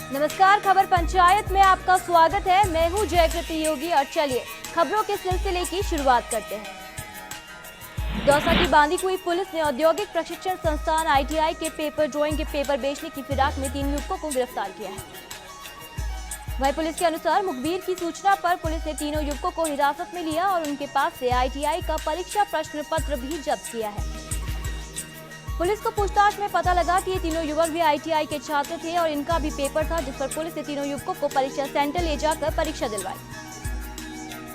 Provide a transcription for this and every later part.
नमस्कार, खबर पंचायत में आपका स्वागत है। मैं हूं जयकृति योगी और चलिए खबरों के सिलसिले की शुरुआत करते हैं। दौसा की बांदीकुई पुलिस ने औद्योगिक प्रशिक्षण संस्थान ITI के पेपर ड्राइंग के पेपर बेचने की फिराक में 3 युवकों को गिरफ्तार किया है। वहीं पुलिस के अनुसार मुखबिर की सूचना पर पुलिस ने तीनों युवकों को हिरासत में लिया और उनके पास से ITI का परीक्षा प्रश्न पत्र भी जब्त किया है। पुलिस को पूछताछ में पता लगा कि ये तीनों युवक भी ITI के छात्र थे और इनका भी पेपर था, जिस पर पुलिस ने तीनों युवकों को परीक्षा सेंटर ले जाकर परीक्षा दिलवाई।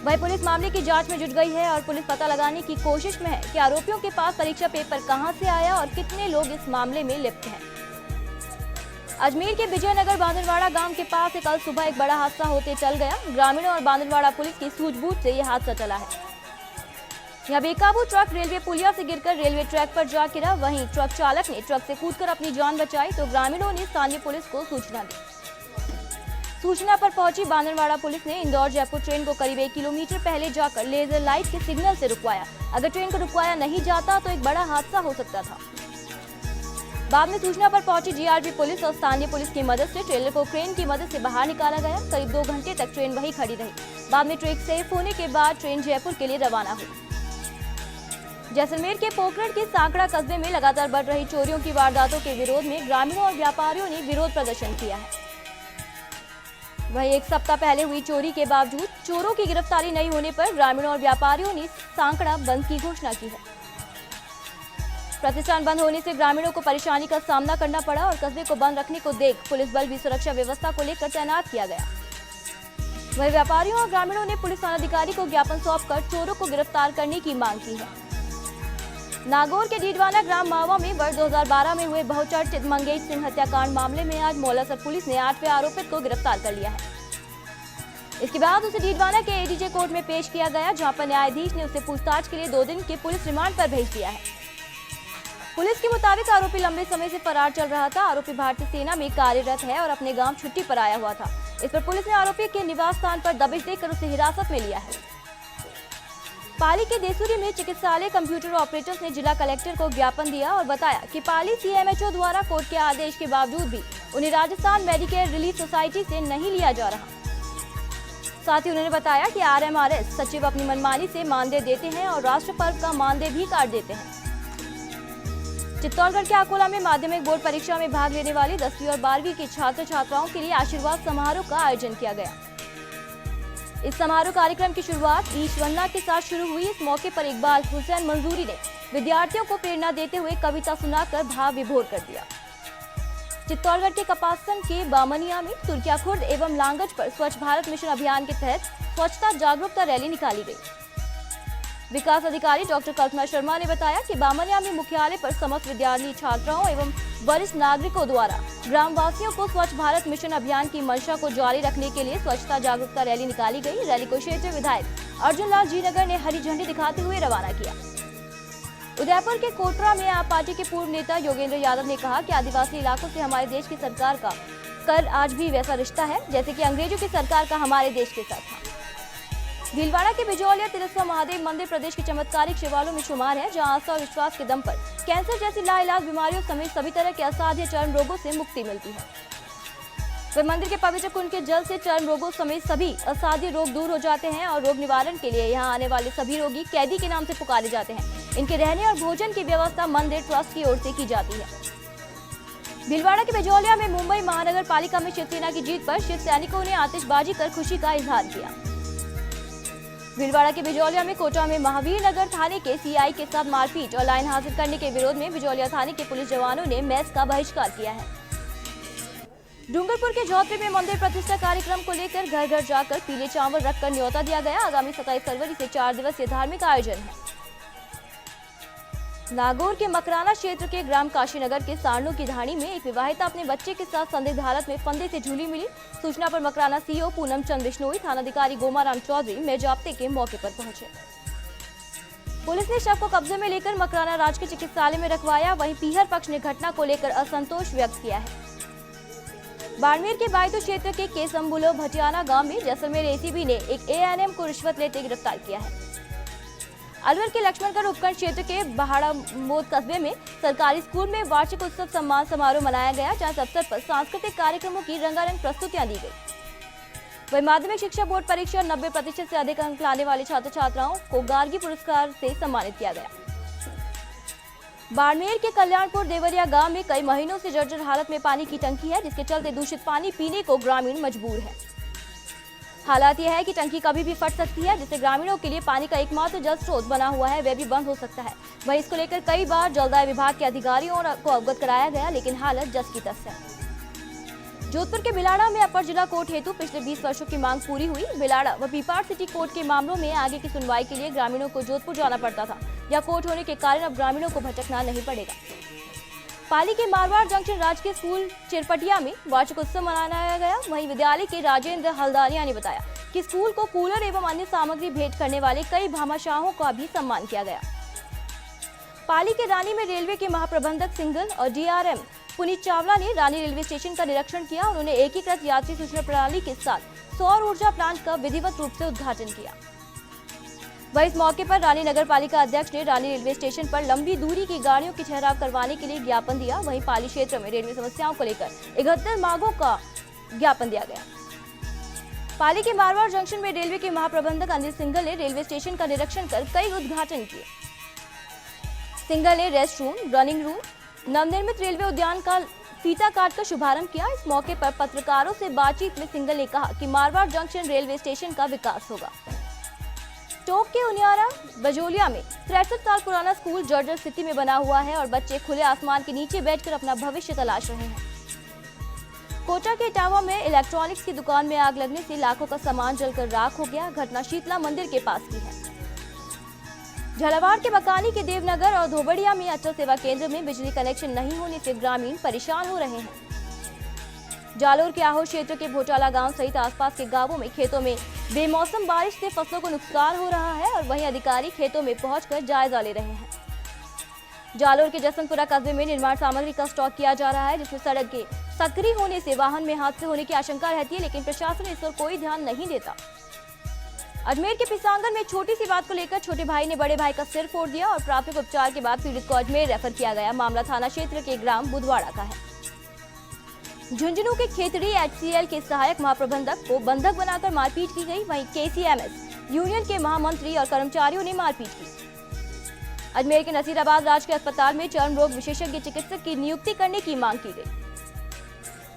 वहीं पुलिस मामले की जांच में जुट गई है और पुलिस पता लगाने की कोशिश में है कि आरोपियों के पास परीक्षा पेपर कहां से आया और कितने लोग इस मामले में लिप्त हैं। अजमेर के विजयनगर बांदरवाड़ा गांव के पास कल सुबह एक बड़ा हादसा होते चल गया। ग्रामीणों और बांदरवाड़ा पुलिस की सूझबूझ से यह हादसा चला है। यहाँ बेकाबू ट्रक रेलवे पुलिया से गिरकर रेलवे ट्रैक पर जा गिरा। वहीं ट्रक चालक ने ट्रक से कूदकर अपनी जान बचाई तो ग्रामीणों ने स्थानीय पुलिस को सूचना दी। सूचना पर पहुंची बांदरवाड़ा पुलिस ने इंदौर जयपुर ट्रेन को करीब 1 किलोमीटर पहले जाकर लेजर लाइट के सिग्नल से रुकवाया। अगर ट्रेन को रुकवाया नहीं जाता तो एक बड़ा हादसा हो सकता था। बाद में सूचना पर पहुंची GRP पुलिस और स्थानीय पुलिस की मदद से ट्रेलर को क्रेन की मदद से बाहर निकाला गया। करीब 2 घंटे तक ट्रेन वहीं खड़ी रही। बाद में ट्रैक सेफ होने के बाद ट्रेन जयपुर के लिए रवाना हुई। जैसलमेर के पोखरण के सांकड़ा कस्बे में लगातार बढ़ रही चोरियों की वारदातों के विरोध में ग्रामीणों और व्यापारियों ने विरोध प्रदर्शन किया है। वहीं 1 सप्ताह पहले हुई चोरी के बावजूद चोरों की गिरफ्तारी नहीं होने पर ग्रामीणों और व्यापारियों ने सांकड़ा बंद की घोषणा की है। प्रतिष्ठान बंद होने से ग्रामीणों को परेशानी का सामना करना पड़ा और कस्बे को बंद रखने को देख पुलिस बल भी सुरक्षा व्यवस्था को लेकर तैनात किया गया। वहीं व्यापारियों और ग्रामीणों ने पुलिस थानाधिकारी को ज्ञापन सौंपकर चोरों को गिरफ्तार करने की मांग की है। नागौर के डीडवाना ग्राम मावा में वर्ष 2012 में हुए बहुचर्चित मंगेश सिंह हत्याकांड मामले में आज मौलासर पुलिस ने 8वें आरोपित को गिरफ्तार कर लिया है। इसके बाद उसे डीडवाना के ADJ कोर्ट में पेश किया गया, जहां पर न्यायाधीश ने उसे पूछताछ के लिए 2 दिन के पुलिस रिमांड पर भेज दिया है। पुलिस के मुताबिक आरोपी लंबे समय से फरार चल रहा था। आरोपी भारतीय सेना में कार्यरत है और अपने गांव छुट्टी पर आया हुआ था। इस पर पुलिस ने आरोपी के निवास स्थान पर दबिश देकर उसे हिरासत में लिया है। पाली के देसूरी में चिकित्सालय कंप्यूटर ऑपरेटर्स ने जिला कलेक्टर को ज्ञापन दिया और बताया कि पाली CMHO द्वारा कोर्ट के आदेश के बावजूद भी उन्हें राजस्थान मेडिकेयर रिलीफ सोसाइटी से नहीं लिया जा रहा। साथ ही उन्होंने बताया कि RMRS सचिव अपनी मनमानी से मानदेय देते हैं और राष्ट्र पर्व का मानदेय भी काट देते हैं। चित्तौड़गढ़ के अकोला में माध्यमिक बोर्ड परीक्षा में भाग लेने वाली 10वीं और 12वीं के छात्र छात्राओं के लिए आशीर्वाद समारोह का आयोजन किया गया। इस समारोह कार्यक्रम की शुरुआत ईश वंदना के साथ शुरू हुई। इस मौके पर इकबाल हुसैन मंजूरी ने विद्यार्थियों को प्रेरणा देते हुए कविता सुनाकर भाव विभोर कर दिया। चित्तौड़गढ़ के कपासन के बामनिया में तुर्किया खुर्द एवं लांगज पर स्वच्छ भारत मिशन अभियान के तहत स्वच्छता जागरूकता रैली निकाली गई। विकास अधिकारी डॉक्टर कल्पना शर्मा ने बताया कि बामनिया में मुख्यालय पर समस्त विद्यार्थी छात्राओं एवं वरिष्ठ नागरिकों द्वारा ग्रामवासियों को स्वच्छ भारत मिशन अभियान की मंशा को जारी रखने के लिए स्वच्छता जागरूकता रैली निकाली गई। रैली को क्षेत्रीय विधायक अर्जुन लाल जी नगर ने हरी झंडी दिखाते हुए रवाना किया। उदयपुर के कोटरा में आप पार्टी के पूर्व नेता योगेंद्र यादव ने कहा कि आदिवासी इलाकों से हमारे देश की सरकार का कर आज भी वैसा रिश्ता है जैसे कि अंग्रेजों की सरकार का हमारे देश के साथ था। भीलवाड़ा के बिजौलिया तिलस्मा महादेव मंदिर प्रदेश के चमत्कारिक शिवालयों में शुमार है, जहां आस्था और विश्वास के दम पर कैंसर जैसी लाइलाज बीमारियों समेत सभी तरह के असाध्य चर्म रोगों से मुक्ति मिलती है। वह मंदिर के पवित्र कुंड के जल से चर्म रोगों समेत सभी असाध्य रोग दूर हो जाते हैं और रोग निवारण के लिए यहां आने वाले सभी रोगी कैदी के नाम से पुकारे जाते हैं। इनके रहने और भोजन की व्यवस्था मंदिर ट्रस्ट की ओर से की जाती है। भीलवाड़ा के बिजौलिया में मुंबई महानगर पालिका में शिवसेना की जीत पर शिव सैनिकों ने आतिशबाजी कर खुशी का इजहार किया। भीलवाड़ा के बिजौलिया में कोटा में महावीर नगर थाने के CI के साथ मारपीट और लाइन हासिल करने के विरोध में बिजौलिया थाने के पुलिस जवानों ने मैच का बहिष्कार किया है। डूंगरपुर के झौतरी में मंदिर प्रतिष्ठा कार्यक्रम को लेकर घर घर जाकर पीले चावल रखकर न्योता दिया गया। आगामी 27 फरवरी से 4 दिवसीय धार्मिक आयोजन है। नागौर के मकराना क्षेत्र के ग्राम काशीनगर के सारनू की ढाणी में एक विवाहिता अपने बच्चे के साथ संदिग्ध हालत में फंदे से झूली मिली। सूचना पर मकराना CO पूनम चंद बिश्नोई, थानाधिकारी गोमाराम चौधरी मेजाप्ते के मौके पर पहुंचे। पुलिस ने शव को कब्जे में लेकर मकराना राजकीय चिकित्सालय में रखवाया। वहीं पीहर पक्ष ने घटना को लेकर असंतोष व्यक्त किया है। बाड़मेर के बायतू क्षेत्र के केसम्बुलो भटियाना गांव में जैसलमेर ACB ने एक ANM को रिश्वत लेते गिरफ्तार किया है। अलवर के लक्ष्मणगढ़ उपखंड क्षेत्र के बहाड़ामोद कस्बे में सरकारी स्कूल में वार्षिक उत्सव सम्मान समारोह मनाया गया, जहां इस अवसर पर सांस्कृतिक कार्यक्रमों की रंगारंग प्रस्तुतियां दी गई। वहीं माध्यमिक शिक्षा बोर्ड परीक्षा 90% से अधिक अंक लाने वाले छात्र छात्राओं को गार्गी पुरस्कार से सम्मानित किया गया। बाड़मेर के कल्याणपुर देवरिया गांव में कई महीनों से जर्जर हालत में पानी की टंकी है, जिसके चलते दूषित पानी पीने को ग्रामीण मजबूर है। हालात यह है कि टंकी कभी भी फट सकती है, जिससे ग्रामीणों के लिए पानी का एकमात्र जल स्रोत बना हुआ है वह भी बंद हो सकता है। वहीं इसको लेकर कई बार जलदाय विभाग के अधिकारियों को अवगत कराया गया, लेकिन हालत जस की तस है। जोधपुर के बिलाड़ा में अपर जिला कोर्ट हेतु पिछले 20 वर्षों की मांग पूरी हुई। बिलाड़ा व पीपाड़ सिटी कोर्ट के मामलों में आगे की सुनवाई के लिए ग्रामीणों को जोधपुर जाना पड़ता था। यह कोर्ट होने के कारण अब ग्रामीणों को भटकना नहीं पड़ेगा। पाली के मारवाड़ जंक्शन राजकीय स्कूल चिरपटिया में वार्षिक उत्सव मनाया गया। वहीं विद्यालय के राजेंद्र हल्दारिया ने बताया कि स्कूल को कूलर एवं अन्य सामग्री भेंट करने वाले कई भामाशाहों का भी सम्मान किया गया। पाली के रानी में रेलवे के महाप्रबंधक सिंघल और डीआरएम पुनीत चावला ने रानी रेलवे स्टेशन का निरीक्षण किया। उन्होंने एकीकृत यात्री सूचना प्रणाली के साथ सौर ऊर्जा प्लांट का विधिवत रूप से उद्घाटन किया। वहीं इस मौके पर रानी नगर पालिका अध्यक्ष ने रानी रेलवे स्टेशन पर लंबी दूरी की गाड़ियों की ठहराव करवाने के लिए ज्ञापन दिया। वहीं पाली क्षेत्र में रेलवे समस्याओं को लेकर 71 मांगों का ज्ञापन दिया गया। पाली के मारवाड़ जंक्शन में रेलवे के महाप्रबंधक अनिल सिंघल ने रेलवे स्टेशन का निरीक्षण कर कई उद्घाटन किए। सिंघल ने रेस्ट रूम, रनिंग रूम, नवनिर्मित रेलवे उद्यान का फीता काट कर शुभारंभ किया। इस मौके पर पत्रकारों से बातचीत में सिंघल ने कहा कि मारवाड़ जंक्शन रेलवे स्टेशन का विकास होगा। टोंक के उनियारा बजोलिया में 63 साल पुराना स्कूल जर्जर स्थिति में बना हुआ है और बच्चे खुले आसमान के नीचे बैठकर अपना भविष्य तलाश रहे हैं। कोटा के इटावा में इलेक्ट्रॉनिक्स की दुकान में आग लगने से लाखों का सामान जलकर राख हो गया। घटना शीतला मंदिर के पास की है। झालावाड़ के बकानी के देवनगर और धोबड़िया में अटल सेवा केंद्र में बिजली कनेक्शन नहीं होने से ग्रामीण परेशान हो रहे हैं। जालोर के आहो क्षेत्र के भोटाला गांव सहित आसपास के गांवों में खेतों में बेमौसम बारिश से फसलों को नुकसान हो रहा है और वहीं अधिकारी खेतों में पहुंचकर जायजा ले रहे हैं। जालोर के जसवंतपुरा कस्बे में निर्माण सामग्री का स्टॉक किया जा रहा है, जिसमें सड़क के सक्रिय होने से वाहन में हादसे होने की आशंका रहती है, लेकिन प्रशासन इस पर कोई ध्यान नहीं देता। अजमेर के पिसांगर में छोटी सी बात को लेकर छोटे भाई ने बड़े भाई का सिर फोड़ दिया और प्राथमिक उपचार के बाद पीड़ित को अजमेर रेफर किया गया। मामला थाना क्षेत्र के ग्राम बुधवाड़ा का है। झुंझुनू के खेतड़ी एचसीएल के सहायक महाप्रबंधक को बंधक बनाकर मारपीट की गई। वहीं केसीएमएस यूनियन के महामंत्री और कर्मचारियों ने मारपीट की। अजमेर के नसीराबाद राजकीय अस्पताल में चर्म रोग विशेषज्ञ चिकित्सक की नियुक्ति करने की मांग की गई।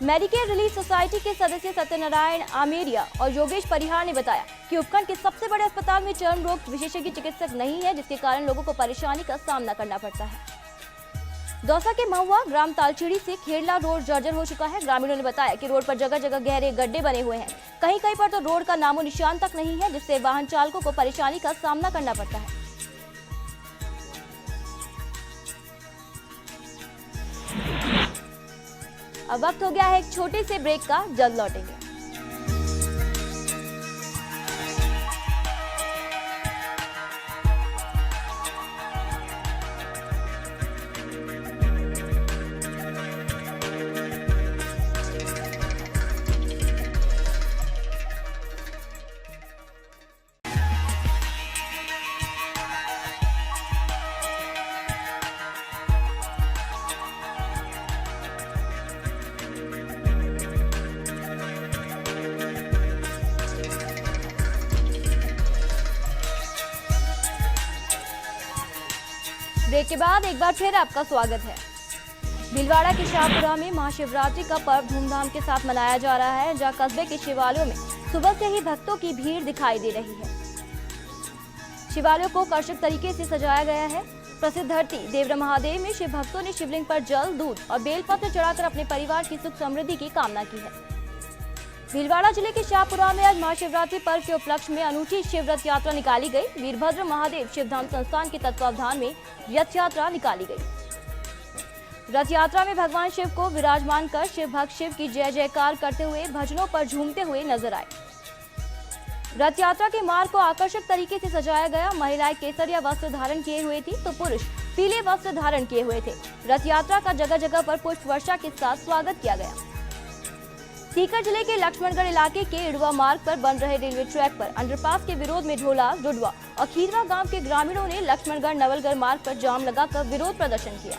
मेडिकेयर रिलीफ सोसाइटी के सदस्य सत्यनारायण आमेरिया और योगेश परिहार ने बताया कि उपखंड के सबसे बड़े अस्पताल में चर्म रोग विशेषज्ञ चिकित्सक नहीं है, जिसके कारण लोगों को परेशानी का सामना करना पड़ता है। दौसा के महुआ ग्राम तालचिड़ी से खेड़ला रोड जर्जर हो चुका है। ग्रामीणों ने बताया कि रोड पर जगह जगह गहरे गड्ढे बने हुए हैं। कहीं कहीं पर तो रोड का नामो निशान तक नहीं है, जिससे वाहन चालकों को परेशानी का सामना करना पड़ता है। अब वक्त हो गया है एक छोटे से ब्रेक का, जल्द लौटेंगे। ब्रेक के बाद एक बार फिर आपका स्वागत है। भीलवाड़ा के शाहपुरा में महाशिवरात्रि का पर्व धूमधाम के साथ मनाया जा रहा है, जहां कस्बे के शिवालयों में सुबह से ही भक्तों की भीड़ दिखाई दे रही है। शिवालयों को आकर्षक तरीके से सजाया गया है। प्रसिद्ध धरती देवरा महादेव में शिव भक्तों ने शिवलिंग पर जल, दूध और बेलपत्र चढ़ाकर अपने परिवार की सुख समृद्धि की कामना की है। भीलवाड़ा जिले के शाहपुरा में आज महाशिवरात्रि पर्व के उपलक्ष्य में अनूठी शिव रथ यात्रा निकाली गई। वीरभद्र महादेव शिवधाम संस्थान के तत्वावधान में रथ यात्रा निकाली गई। रथ यात्रा में भगवान शिव को विराजमान कर शिव भक्त शिव की जय जयकार करते हुए भजनों पर झूमते हुए नजर आए। रथ यात्रा के मार्ग को आकर्षक तरीके से सजाया गया। महिलाएं केसरिया वस्त्र धारण किए हुए थी तो पुरुष पीले वस्त्र धारण किए हुए थे। रथ यात्रा का जगह जगह पर पुष्प वर्षा के साथ स्वागत किया गया। सीकर जिले के लक्ष्मणगढ़ इलाके के इड़वा मार्ग पर बन रहे रेलवे ट्रैक पर अंडरपास के विरोध में ढोला, डुडवा और खीरवा गांव के ग्रामीणों ने लक्ष्मणगढ़ नवलगढ़ मार्ग पर जाम लगाकर विरोध प्रदर्शन किया।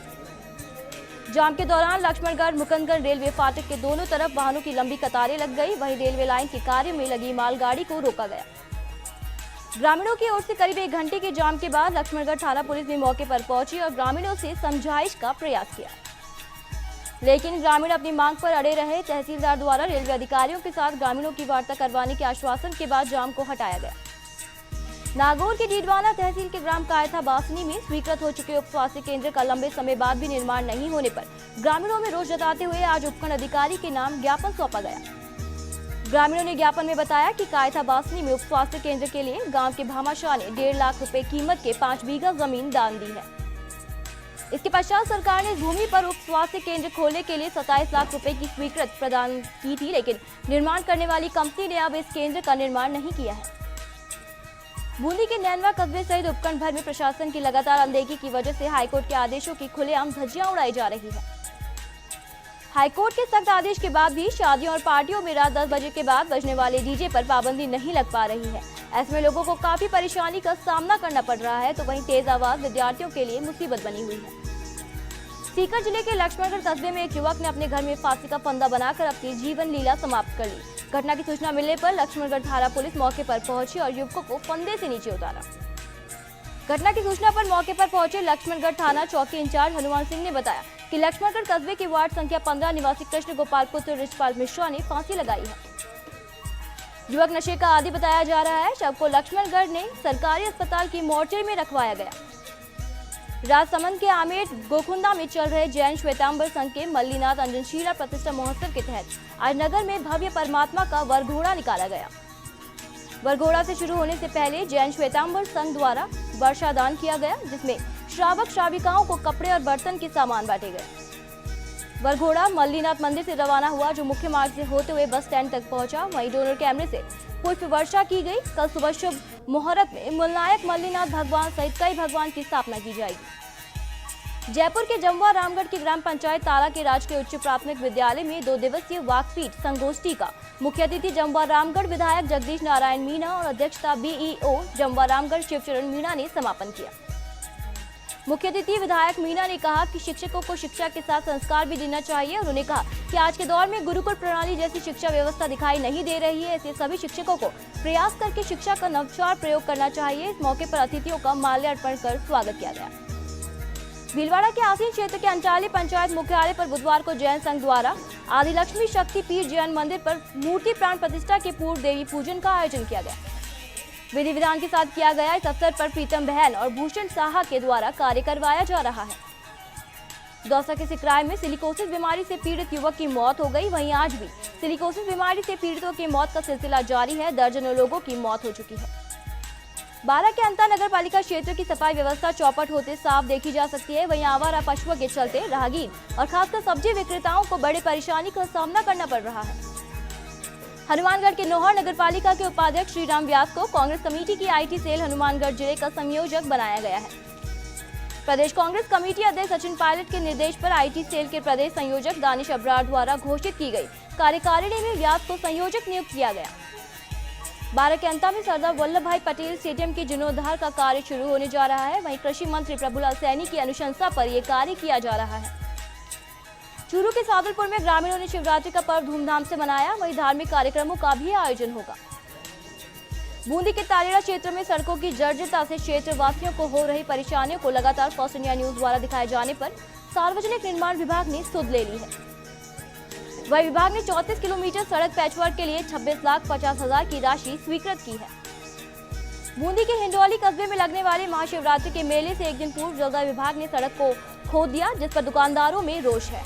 जाम के दौरान लक्ष्मणगढ़ मुकंदगढ़ रेलवे फाटक के दोनों तरफ वाहनों की लंबी कतारें लग गई। वहीं रेलवे लाइन के कार्य में लगी मालगाड़ी को रोका गया। ग्रामीणों की ओर से करीब 1 घंटे के जाम के बाद लक्ष्मणगढ़ थाना पुलिस भी मौके पर पहुंची और ग्रामीणों से समझाइश का प्रयास किया, लेकिन ग्रामीण अपनी मांग पर अड़े रहे। तहसीलदार द्वारा रेलवे अधिकारियों के साथ ग्रामीणों की वार्ता करवाने के आश्वासन के बाद जाम को हटाया गया। नागौर के डीडवाना तहसील के ग्राम कायथा बासनी में स्वीकृत हो चुके उप स्वास्थ्य केंद्र का लंबे समय बाद भी निर्माण नहीं होने पर ग्रामीणों में रोष जताते हुए आज उपखंड अधिकारी के नाम ज्ञापन सौंपा गया। ग्रामीणों ने ज्ञापन में बताया कि कायथा बासनी में उप स्वास्थ्य केंद्र के लिए गांव के भामाशाह ने 1.5 लाख रुपए कीमत के 5 बीघा जमीन दान दी है। इसके पश्चात सरकार ने भूमि पर उप स्वास्थ्य केंद्र खोलने के लिए 27 लाख रुपए की स्वीकृत प्रदान की थी, लेकिन निर्माण करने वाली कंपनी ने अब इस केंद्र का निर्माण नहीं किया है। बूंदी के नैनवा कस्बे सहित उपखंड भर में प्रशासन की लगातार अनदेखी की वजह से हाईकोर्ट के आदेशों की खुलेआम धज्जियां उड़ाई जा रही है। हाईकोर्ट के सख्त आदेश के बाद भी शादियों और पार्टियों में रात 10 बजे के बाद बजने वाले डीजे पर पाबंदी नहीं लग पा रही है। ऐसे में लोगों को काफी परेशानी का सामना करना पड़ रहा है, तो वहीं तेज आवाज विद्यार्थियों के लिए मुसीबत बनी हुई है। सीकर जिले के लक्ष्मणगढ़ कस्बे में एक युवक ने अपने घर में फांसी का फंदा बनाकर अपनी जीवन लीला समाप्त कर ली। घटना की सूचना मिलने पर लक्ष्मणगढ़ थाना पुलिस मौके पर पहुंची और युवकों को फंदे से नीचे उतारा। घटना की सूचना पर मौके पर पहुंचे लक्ष्मणगढ़ थाना चौकी इंचार्ज हनुमान सिंह ने बताया कि लक्ष्मणगढ़ कस्बे के वार्ड संख्या 15 निवासी कृष्ण गोपाल पुत्र रिचपाल मिश्रा ने फांसी लगाई है। युवक नशे का आदी बताया जा रहा है। शव को लक्ष्मणगढ़ ने सरकारी अस्पताल की मोर्चरी में रखवाया गया। राजसमंद के आमेर गोखुंदा में चल रहे जैन श्वेतांबर संघ के मल्लीनाथ अंजनशीला प्रतिष्ठा महोत्सव के तहत आज नगर में भव्य परमात्मा का वरघोड़ा निकाला गया। वरघोड़ा से शुरू होने से पहले जैन श्वेतांबर संघ द्वारा वर्षादान किया गया, जिसमें श्रावक श्राविकाओं को कपड़े और बर्तन के सामान बांटे गए। वरघोड़ा मल्लीनाथ मंदिर से रवाना हुआ, जो मुख्य मार्ग से होते हुए बस स्टैंड तक पहुंचा। वहीं डोनर कैमरे से पुष्प वर्षा की गई। कल सुबह शुभ मुहूर्त में मुलनायक मल्लीनाथ भगवान सहित कई भगवान की स्थापना की जाएगी। जयपुर के जमवा रामगढ़ की ग्राम पंचायत ताला के राजकीय उच्च प्राथमिक विद्यालय में 2 दिवसीय वाकपीठ संगोष्ठी का मुख्य अतिथि जमवा रामगढ़ विधायक जगदीश नारायण मीणा और अध्यक्षता बीईओ जमवा रामगढ़ शिवचरण मीणा ने समापन किया। मुख्य अतिथि विधायक मीणा ने कहा कि शिक्षकों को शिक्षा के साथ संस्कार भी देना चाहिए। उन्होंने कहा कि आज के दौर में गुरुकुल प्रणाली जैसी शिक्षा व्यवस्था दिखाई नहीं दे रही है, इसलिए सभी शिक्षकों को प्रयास करके शिक्षा का नवाचार प्रयोग करना चाहिए। इस मौके पर अतिथियों का माल्यार्पण कर स्वागत किया गया। भीलवाड़ा के आसीन क्षेत्र के अंचाली पंचायत मुख्यालय पर बुधवार को जैन संघ द्वारा आदिलक्ष्मी शक्ति पीठ जैन मंदिर पर मूर्ति प्राण प्रतिष्ठा के पूर्व देवी पूजन का आयोजन किया गया। विधि विधान के साथ किया गया। इस अवसर पर प्रीतम बहन और भूषण साहा के द्वारा कार्य करवाया जा रहा है। दौसा के सिकराय में सिलिकोसिस बीमारी से पीड़ित युवक की मौत हो गई। वहीं आज भी सिलिकोसिस बीमारी से पीड़ितों की मौत का सिलसिला जारी है। दर्जनों लोगों की मौत हो चुकी है। बारा के अंता नगर पालिका क्षेत्र की सफाई व्यवस्था चौपट होते साफ देखी जा सकती है। वहीं आवारा पशुओं के चलते राहगीर और खासकर सब्जी विक्रेताओं को बड़ी परेशानी का सामना करना पड़ रहा है। हनुमानगढ़ के नौहर नगर पालिका के उपाध्यक्ष श्रीराम व्यास को कांग्रेस कमेटी की आईटी सेल हनुमानगढ़ जिले का संयोजक बनाया गया है। प्रदेश कांग्रेस कमेटी अध्यक्ष सचिन पायलट के निर्देश पर आईटी सेल के प्रदेश संयोजक दानिश अब्रार द्वारा घोषित की गई कार्यकारिणी में व्यास को संयोजक नियुक्त किया गया। बारा के अंता में सरदार वल्लभ भाई पटेल स्टेडियम के जीर्णोद्धार का कार्य शुरू होने जा रहा है। वहीं कृषि मंत्री प्रभुलाल सैनी की अनुशंसा पर यह कार्य किया जा रहा है। चूरू के सादुलपुर में ग्रामीणों ने शिवरात्रि का पर्व धूमधाम से मनाया। वहीं धार्मिक कार्यक्रमों का भी आयोजन होगा। बूंदी के तालेड़ा क्षेत्र में सड़कों की जर्जरता से क्षेत्र वासियों को हो रही परेशानियों को लगातार फर्स्ट इंडिया न्यूज द्वारा दिखाए जाने पर सार्वजनिक निर्माण विभाग ने सुध ले ली है। वही विभाग ने 34 किलोमीटर सड़क पैचवर्क के लिए 26,50,000 की राशि स्वीकृत की है। बूंदी के हिंडौली कस्बे में लगने वाले महाशिवरात्रि के मेले से एक दिन पूर्व जलदाय विभाग ने सड़क को खोद दिया, जिस पर दुकानदारों में रोष है।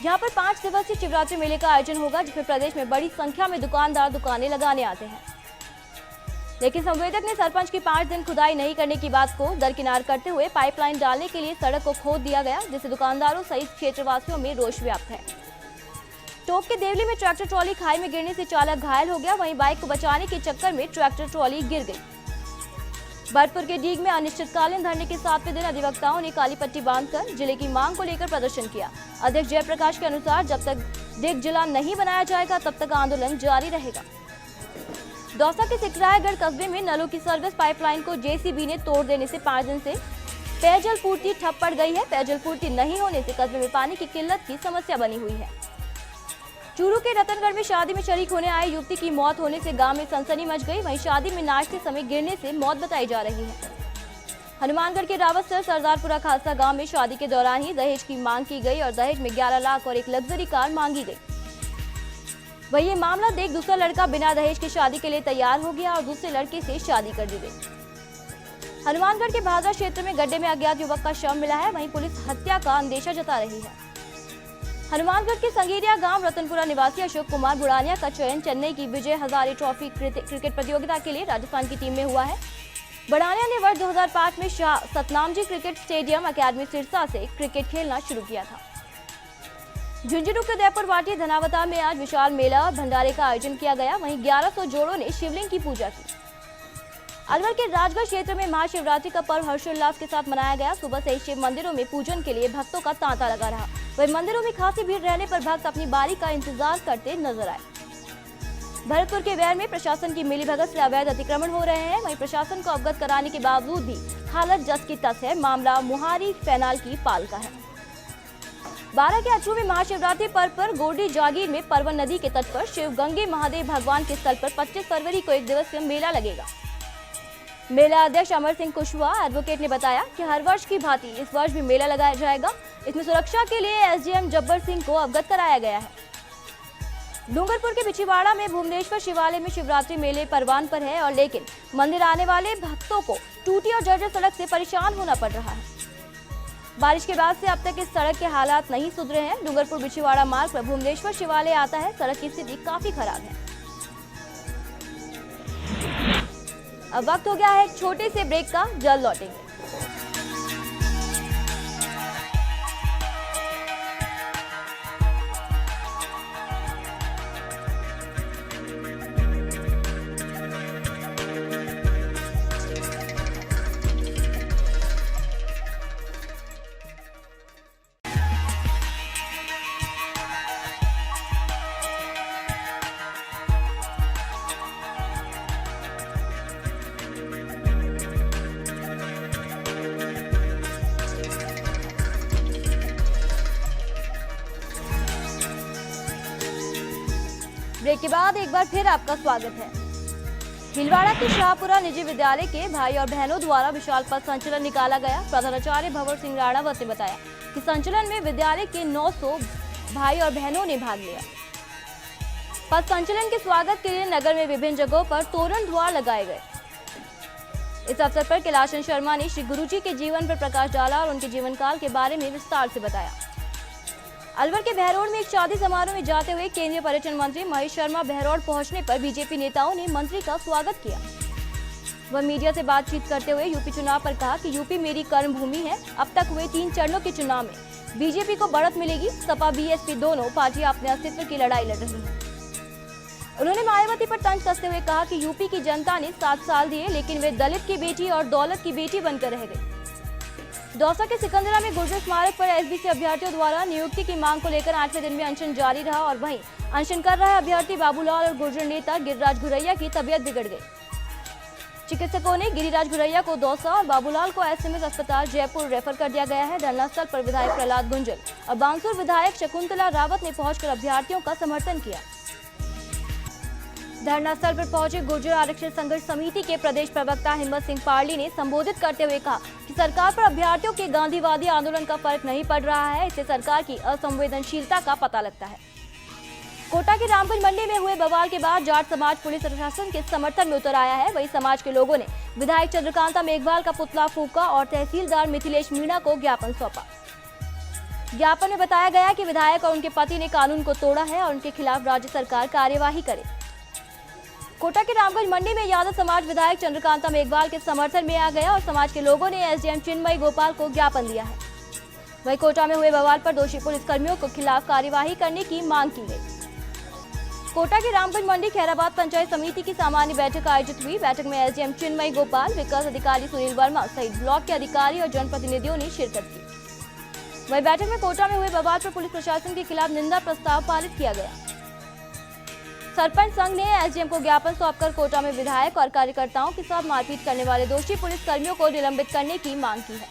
जहां पर 5 दिवसीय शिवरात्रि मेले का आयोजन होगा, जिसमें प्रदेश में बड़ी संख्या में दुकानदार दुकानें लगाने आते हैं। लेकिन संवेदक ने सरपंच की 5 दिन खुदाई नहीं करने की बात को दरकिनार करते हुए पाइपलाइन डालने के लिए सड़क को खोद दिया गया, जिससे दुकानदारों सहित क्षेत्रवासियों में रोष व्याप्त है। टोक के देवली में ट्रैक्टर ट्रॉली खाई में गिरने से चालक घायल हो गया। वहीं बाइक को बचाने के चक्कर में ट्रैक्टर ट्रॉली गिर गई। भरतपुर के डीग में अनिश्चितकालीन धरने के 7वें दिन अधिवक्ताओं ने काली पट्टी बांधकर जिले की मांग को लेकर प्रदर्शन किया। अध्यक्ष जयप्रकाश के अनुसार जब तक डेक जिला नहीं बनाया जाएगा तब तक आंदोलन जारी रहेगा। दौसा के सिकरायगढ़ कस्बे में नलों की सर्विस पाइपलाइन को जेसीबी ने तोड़ देने से 5 दिन से पेयजल पूर्ति ठप पड़ गई है। पेयजल पूर्ति नहीं होने से कस्बे में पानी की किल्लत की समस्या बनी हुई है। चूरू के रतनगढ़ में शादी में शरीक होने आए युवती की मौत होने से गांव में सनसनी मच गई। वहीं शादी में नाचते समय गिरने से मौत बताई जा रही है। हनुमानगढ़ के रावतसर सरदारपुरा खालसा गांव में शादी के दौरान ही दहेज की मांग की गई और दहेज में 11 लाख और एक लग्जरी कार मांगी गई। वही ये मामला देख दूसरा लड़का बिना दहेज की शादी के लिए तैयार हो गया और दूसरे लड़के से शादी कर दी गई। हनुमानगढ़ के भादरा क्षेत्र में गड्ढे में अज्ञात युवक का शव मिला है। वहीं पुलिस हत्या का अंदेशा जता रही है। हनुमानगढ़ के संगेरिया गांव रतनपुरा निवासी अशोक कुमार बुरानिया का चयन चेन्नई की विजय हजारे ट्रॉफी क्रिकेट प्रतियोगिता के लिए राजस्थान की टीम में हुआ है। बुरानिया ने वर्ष 2005 में Shah Satnamji cricket stadium academy Sirsa से क्रिकेट खेलना शुरू किया था। झुंझुनू के उदयपुर वाटी धनावता में आज विशाल मेला और भंडारे का आयोजन किया गया। वहीं 1100 जोड़ों ने शिवलिंग की पूजा की। अलवर के राजगढ़ क्षेत्र में महाशिवरात्रि का पर्व हर्षोल्लास के साथ मनाया गया। सुबह से ही शिव मंदिरों में पूजन के लिए भक्तों का तांता लगा रहा। वहीं मंदिरों में खासी भीड़ रहने पर भक्त अपनी बारी का इंतजार करते नजर आए। भरतपुर के वैर में प्रशासन की मिलीभगत से अवैध अतिक्रमण हो रहे हैं। वहीं प्रशासन को अवगत कराने के बावजूद भी हालत जस की तस है। मामला मुहारी फैनाल की पाल का है। 12 के अछू में महाशिवरात्रि पर्व पर गोडी जागीर में परवन नदी के तट पर शिव गंगे महादेव भगवान के स्थल पर 25 फरवरी को 1 दिवसीय मेला लगेगा। मेला अध्यक्ष अमर सिंह कुशवाहा एडवोकेट ने बताया कि हर वर्ष की भांति इस वर्ष भी मेला लगाया जाएगा। इसमें सुरक्षा के लिए एसडीएम जब्बर सिंह को अवगत कराया गया है। डूंगरपुर के बिछीवाड़ा में भुवनेश्वर शिवालय में शिवरात्रि मेले परवान पर है और लेकिन मंदिर आने वाले भक्तों को टूटी और जर्जर सड़क से परेशान होना पड़ रहा है। बारिश के बाद से अब तक इस सड़क के हालात नहीं सुधरे हैं। डूंगरपुर बिछीवाड़ा मार्ग पर भुवनेश्वर शिवालय आता है। सड़क की स्थिति काफी खराब है। अब वक्त हो गया है एक छोटे से ब्रेक का। जल्द लौटेंगे। ब्रेक के बाद एक बार फिर आपका स्वागत है। भीलवाड़ा के शाहपुरा निजी विद्यालय के भाई और बहनों द्वारा विशाल पथ संचलन निकाला गया। प्रधानाचार्य भंवर सिंह राणावत ने बताया कि संचलन में विद्यालय के 900 भाई और बहनों ने भाग लिया। पथ संचलन के स्वागत के लिए नगर में विभिन्न जगहों पर तोरण द्वार लगाए गए। इस अवसर पर कैलाशन शर्मा ने श्री गुरुजी के जीवन पर प्रकाश डाला और उनके जीवन काल के बारे में विस्तार से बताया। अलवर के बहरोड में एक शादी समारोह में जाते हुए केंद्रीय पर्यटन मंत्री महेश शर्मा बहरोड पहुंचने पर बीजेपी नेताओं ने मंत्री का स्वागत किया। वह मीडिया से बातचीत करते हुए यूपी चुनाव पर कहा कि यूपी मेरी कर्म भूमि है। अब तक हुए 3 चरणों के चुनाव में बीजेपी को बढ़त मिलेगी। सपा बीएसपी दोनों पार्टियां अपने अस्तित्व की लड़ाई लड़ रही हैं। उन्होंने मायावती पर तंज कसते हुए कहा कि यूपी की जनता ने 7 साल दिए लेकिन वे दलित की बेटी और दौलत की बेटी बनकर रह गई। दौसा के सिकंदरा में गुर्जर स्मारक पर एसबीसी अभ्यर्थियों द्वारा नियुक्ति की मांग को लेकर 8वें दिन में अनशन जारी रहा और वहीं अनशन कर रहे अभ्यर्थी बाबूलाल और गुर्जर नेता गिरिराज घुरैया की तबीयत बिगड़ गई। चिकित्सकों ने गिरिराज घुरैया को दौसा और बाबूलाल को एसएमएस अस्पताल जयपुर रेफर कर दिया गया है। धरना स्थल पर विधायक प्रहलाद गुंजल और बांसुर विधायक शकुंतला रावत ने पहुंचकर अभ्यर्थियों का समर्थन किया। धरना स्थल पर पहुंचे गुर्जर आरक्षण संघर्ष समिति के प्रदेश प्रवक्ता हिम्मत सिंह पारली ने संबोधित करते हुए कहा कि सरकार पर अभ्यर्थियों के गांधीवादी आंदोलन का फर्क नहीं पड़ रहा है। इससे सरकार की असंवेदनशीलता का पता लगता है। कोटा के रामगंज मंडी में हुए बवाल के बाद जाट समाज पुलिस प्रशासन के समर्थन में उतर आया है। वही समाज के लोगों ने विधायक चंद्रकांता मेघवाल का पुतला फूंका और तहसीलदार मिथिलेश मीणा को ज्ञापन सौंपा। ज्ञापन में बताया गया कि विधायक और उनके पति ने कानून को तोड़ा है और उनके खिलाफ राज्य सरकार कार्यवाही करे। कोटा के रामगंज मंडी में यादव समाज विधायक चंद्रकांता मेघवाल के समर्थन में आ गया और समाज के लोगों ने एसडीएम चिन्मयी गोपाल को ज्ञापन दिया है। वहीं कोटा में हुए बवाल पर दोषी पुलिसकर्मियों को खिलाफ कार्यवाही करने की मांग की गई। कोटा के रामगंज मंडी खैराबाद पंचायत समिति की सामान्य बैठक आयोजित हुई। बैठक में एसडीएम चिन्मयी गोपाल, विकास अधिकारी सुनील वर्मा सहित ब्लॉक के अधिकारी और जनप्रतिनिधियों ने शिरकत की। वहीं बैठक में कोटा में हुए बवाल पर पुलिस प्रशासन के खिलाफ निंदा प्रस्ताव पारित किया गया। सरपंच संघ ने एसडीएम को ज्ञापन सौंपकर कोटा में विधायक और कार्यकर्ताओं के साथ मारपीट करने वाले दोषी पुलिस कर्मियों को निलंबित करने की मांग की है।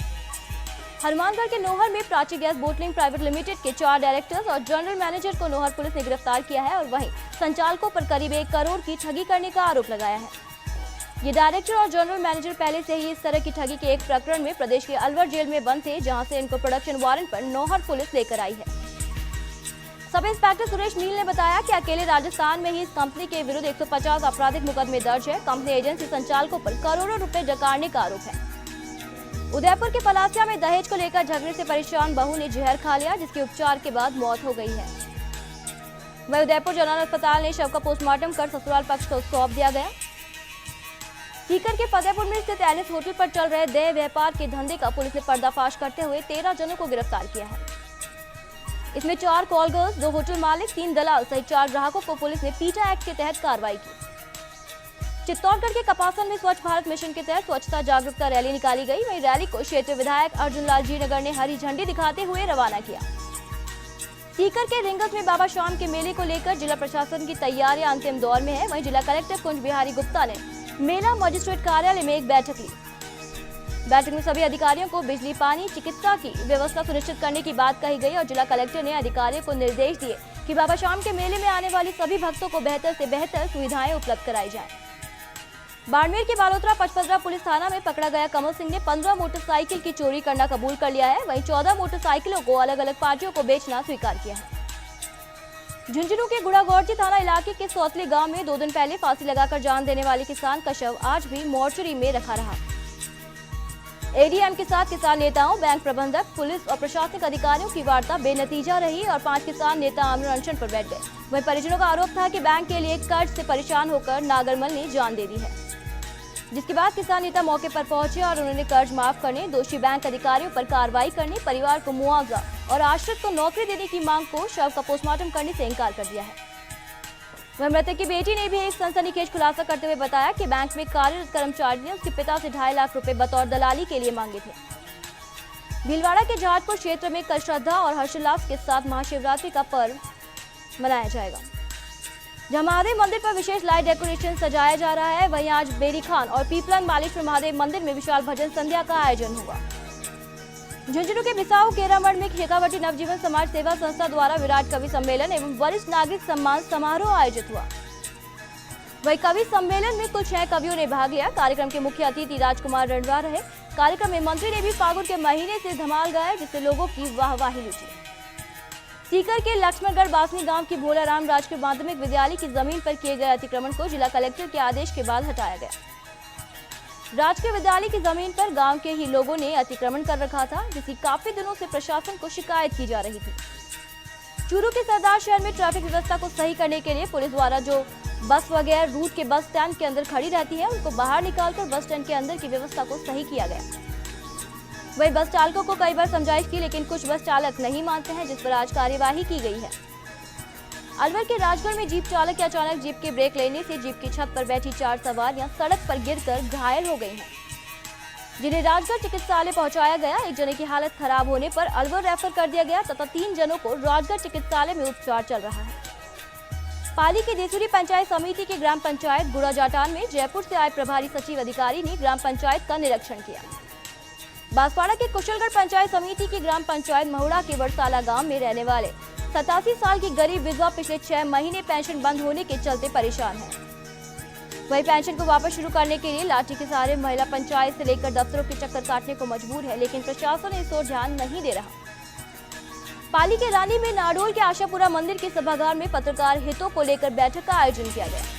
हनुमानगढ़ के नोहर में Prachi gas bottling private limited के 4 डायरेक्टर्स और जनरल मैनेजर को नोहर पुलिस ने गिरफ्तार किया है और वहीं संचालकों पर करीब 1 करोड़ की ठगी करने का आरोप लगाया है। ये डायरेक्टर और जनरल मैनेजर पहले से ही इस तरह की ठगी के एक प्रकरण में प्रदेश के अलवर जेल में बंद थे, जहां से इनको प्रोडक्शन वारंट पर नोहर पुलिस लेकर आई है। सब इंस्पेक्टर सुरेश मील ने बताया कि अकेले राजस्थान में ही इस कंपनी के विरुद्ध 150 आपराधिक मुकदमे दर्ज है। कंपनी एजेंसी संचालकों पर करोड़ों रुपए डकारने का आरोप है। उदयपुर के पलासिया में दहेज को लेकर झगड़े से परेशान बहू ने जहर खा लिया, जिसके उपचार के बाद मौत हो गई है। वहीं उदयपुर जनरल अस्पताल ने शव का पोस्टमार्टम कर ससुराल पक्ष को सौंप दिया गया। सीकर के फतेहपुर में स्थित एलिस होटल पर चल रहे देह व्यापार के धंधे का पुलिस ने पर्दाफाश करते हुए 13 जनों को गिरफ्तार किया है। इसमें 4 कॉल गर्ल्स, 2 होटल मालिक, 3 दलाल सहित 4 ग्राहकों को पुलिस ने पीटा एक्ट के तहत कार्रवाई की। चित्तौड़गढ़ के कपासन में स्वच्छ भारत मिशन के तहत स्वच्छता जागरूकता रैली निकाली गई। वहीं रैली को क्षेत्रीय विधायक अर्जुन लाल जी नगर ने हरी झंडी दिखाते हुए रवाना किया। सीकर के रिंगस में बाबा शाम के मेले को लेकर जिला प्रशासन की तैयारियां अंतिम दौर में है। वहीं जिला कलेक्टर कुंज बिहारी गुप्ता ने मेला मजिस्ट्रेट कार्यालय में एक बैठक ली। बैठक में सभी अधिकारियों को बिजली, पानी, चिकित्सा की व्यवस्था सुनिश्चित करने की बात कही गई और जिला कलेक्टर ने अधिकारियों को निर्देश दिए कि बाबा शाम के मेले में आने वाली सभी भक्तों को बेहतर से बेहतर सुविधाएं उपलब्ध कराई जाए। बाड़मेर के बालोतरा पचपदरा पुलिस थाना में पकड़ा गया कमल सिंह ने 15 मोटरसाइकिल की चोरी करना कबूल कर लिया है। वहीं 14 मोटरसाइकिलों को अलग अलग पार्टियों को बेचना स्वीकार किया है। झुंझुनू के गुड़ागौड़जी थाना इलाके के सौतली गांव में 2 दिन पहले फांसी लगाकर जान देने वाले किसान का शव आज भी मोर्चरी में रखा रहा। एडीएम के साथ किसान नेताओं, बैंक प्रबंधक, पुलिस और प्रशासनिक अधिकारियों की वार्ता बेनतीजा रही और 5 किसान नेता आमरण अनशन पर बैठ गए। वहीं परिजनों का आरोप था कि बैंक के लिए कर्ज से परेशान होकर नागरमल ने जान दे दी है, जिसके बाद किसान नेता मौके पर पहुंचे और उन्होंने कर्ज माफ करने, दोषी बैंक अधिकारियों पर कार्रवाई करने, परिवार को मुआवजा और आश्रित को नौकरी देने की मांग को शव का पोस्टमार्टम करने से इनकार कर दिया है। वहीं मृतक की बेटी ने भी एक सनसनीखेज खुलासा करते हुए बताया कि बैंक में कार्यरत कर्मचारी ने उसके पिता से 2.5 लाख रुपए बतौर दलाली के लिए मांगे थे। भीलवाड़ा के जहाजपुर क्षेत्र में कल श्रद्धा और हर्षोल्लास के साथ महाशिवरात्रि का पर्व मनाया जाएगा, जहां महादेव मंदिर पर विशेष लाइट डेकोरेशन सजाया जा रहा है। वहीं आज बेरी खान और पीपलन मालेश्वर महादेव मंदिर में विशाल भजन संध्या का आयोजन हुआ। झुंझुनू के बिसाऊ केरामठ में शेखावटी नवजीवन समाज सेवा संस्था द्वारा विराट कवि सम्मेलन एवं वरिष्ठ नागरिक सम्मान समारोह आयोजित हुआ। वहीं कवि सम्मेलन में कुल 6 कवियों ने भाग लिया। कार्यक्रम के मुख्य अतिथि राजकुमार रणवा रहे। कार्यक्रम में मंत्री ने भी फागुन के महीने से धमाल गाए, जिससे लोगों की वाहवाही लुटी। सीकर के लक्ष्मणगढ़ बासनी गांव की भोलाराम राजकीय माध्यमिक विद्यालय की जमीन पर किए गए अतिक्रमण को जिला कलेक्टर के आदेश के बाद हटाया गया। राजकीय विद्यालय की जमीन पर गांव के ही लोगों ने अतिक्रमण कर रखा था, जिसकी काफी दिनों से प्रशासन को शिकायत की जा रही थी। चूरू के सरदार शहर में ट्रैफिक व्यवस्था को सही करने के लिए पुलिस द्वारा जो बस वगैरह रूट के बस स्टैंड के अंदर खड़ी रहती है, उनको बाहर निकालकर बस स्टैंड के अंदर की व्यवस्था को सही किया गया। वही बस चालकों को कई बार समझाइश की, लेकिन कुछ बस चालक नहीं मानते हैं, जिस पर आज कार्यवाही की गई है। अलवर के राजगढ़ में जीप चालक के अचानक जीप के ब्रेक लेने से जीप की छत पर बैठी 4 सवारियां सड़क पर गिरकर घायल हो गई हैं, जिन्हें राजगढ़ चिकित्सालय पहुंचाया गया। एक जने की हालत खराब होने पर अलवर रेफर कर दिया गया तथा 3 जनों को राजगढ़ चिकित्सालय में उपचार चल रहा है। पाली की देसुरी पंचायत समिति के ग्राम पंचायत गुड़ा जाटान में जयपुर से आए प्रभारी सचिव अधिकारी ने ग्राम पंचायत का निरीक्षण किया। बांसवाड़ा के कुशलगढ़ पंचायत समिति की ग्राम पंचायत महुड़ा के वरसाला गांव में रहने वाले 87 साल की गरीब विधवा पिछले 6 महीने पेंशन बंद होने के चलते परेशान है। वही पेंशन को वापस शुरू करने के लिए लाठी के सहारे महिला पंचायत से लेकर दफ्तरों के चक्कर काटने को मजबूर है, लेकिन प्रशासन इस ओर ध्यान नहीं दे रहा। पाली के रानी में नाडोल के आशापुरा मंदिर के सभागार में पत्रकार हितों को लेकर बैठक का आयोजन किया गया।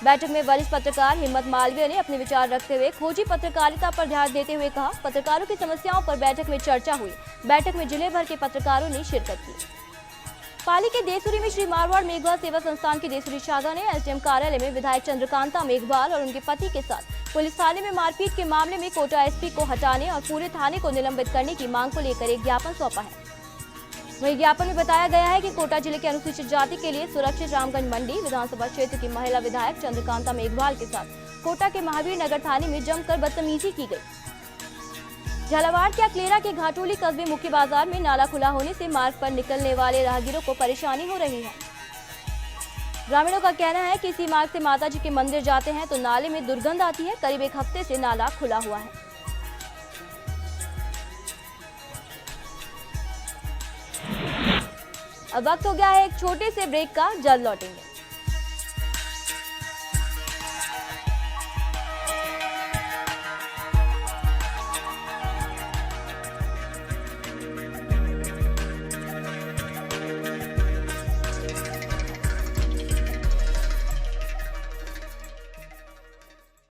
बैठक में वरिष्ठ पत्रकार हिम्मत मालवीय ने अपने विचार रखते हुए खोजी पत्रकारिता पर ध्यान देते हुए कहा, पत्रकारों की समस्याओं पर बैठक में चर्चा हुई। बैठक में जिले भर के पत्रकारों ने शिरकत की। पाली के देसुरी में श्री मारवाड़ मेघवाल सेवा संस्थान की देसुरी शाखा ने एसडीएम कार्यालय में विधायक चंद्रकांता मेघवाल और उनके पति के साथ पुलिस थाने में मारपीट के मामले में कोटा एसपी को हटाने और पूरे थाने को निलंबित करने की मांग को लेकर एक ज्ञापन सौंपा है। वहीं ज्ञापन में बताया गया है कि कोटा जिले के अनुसूचित जाति के लिए सुरक्षित रामगंज मंडी विधानसभा क्षेत्र की महिला विधायक चंद्रकांता मेघवाल के साथ कोटा के महावीर नगर थाने में जमकर बदतमीजी की गई। झालावाड़ के अकलेरा के घाटोली कस्बे मुख्य बाजार में नाला खुला होने से मार्ग पर निकलने वाले राहगीरों को परेशानी हो रही है। ग्रामीणों का कहना है कि इसी मार्ग से माता जी के मंदिर जाते हैं तो नाले में दुर्गंध आती है। करीब एक हफ्ते से नाला खुला हुआ है। अब वक्त हो गया है एक छोटे से ब्रेक का, जल्द लौटेंगे।